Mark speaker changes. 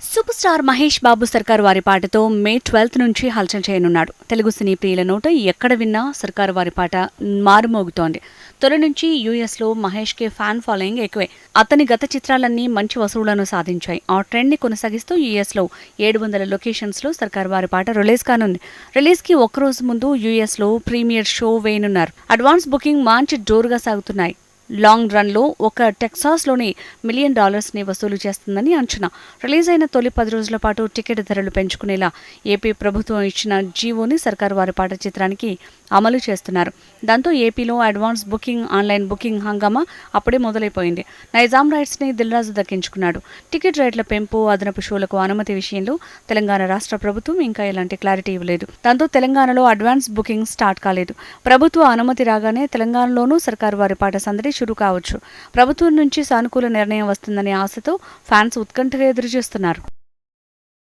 Speaker 1: Super star Mahesh Babu సర్కారు వారి పాటతో మే 12 నుంచి హల్చల్ చేయనున్నాడు. తెలుగు సినీ ప్రియుల నోట ఎక్కడ విన్నా సర్కారు వారి పాట మారుమోగుతోంది. తొలి నుంచి యూఎస్లో మహేష్కి ఫ్యాన్ ఫాలోయింగ్ ఎక్కువే. అతని గత చిత్రాలన్నీ మంచి వసూళ్లను సాధించాయి. ఆ ట్రెండ్ని కొనసాగిస్తూ యూఎస్లో 700 లొకేషన్స్లో సర్కారు వారి పాట రిలీజ్ కానుంది. రిలీజ్కి ఒక్కరోజు ముందు యూఎస్లో ప్రీమియర్ షో వేయనున్నారు. అడ్వాన్స్ బుకింగ్ మంచి జోరుగా సాగుతున్నాయి. లాంగ్ రన్లో ఒక టెక్సాస్లోని $1 మిలియన్ వసూలు చేస్తుందని అంచనా. రిలీజ్ అయిన తొలి 10 రోజుల పాటు టికెట్ ధరలు పెంచుకునేలా ఏపీ ప్రభుత్వం ఇచ్చిన జీవోని సర్కారు వారి పాట చిత్రానికి అమలు చేస్తున్నారు. దాంతో ఏపీలో అడ్వాన్స్ బుకింగ్, ఆన్లైన్ బుకింగ్ హంగామా అప్పుడే మొదలైపోయింది. నైజాం రైట్స్ని దిల్రాజు దక్కించుకున్నాడు. టికెట్ రేట్ల పెంపు, అదనపు షోలకు అనుమతి విషయంలో తెలంగాణ రాష్ట్ర ప్రభుత్వం ఇంకా ఎలాంటి క్లారిటీ ఇవ్వలేదు. దాంతో తెలంగాణలో అడ్వాన్స్ బుకింగ్ స్టార్ట్ కాలేదు. ప్రభుత్వ అనుమతి రాగానే తెలంగాణలోనూ సర్కారు వారి పాట సందడి షురు కావచ్చు. ప్రభుత్వం నుంచి సానుకూల నిర్ణయం వస్తుందనే ఆశతో ఫ్యాన్స్ ఉత్కంఠగా ఎదురుచూస్తున్నారు.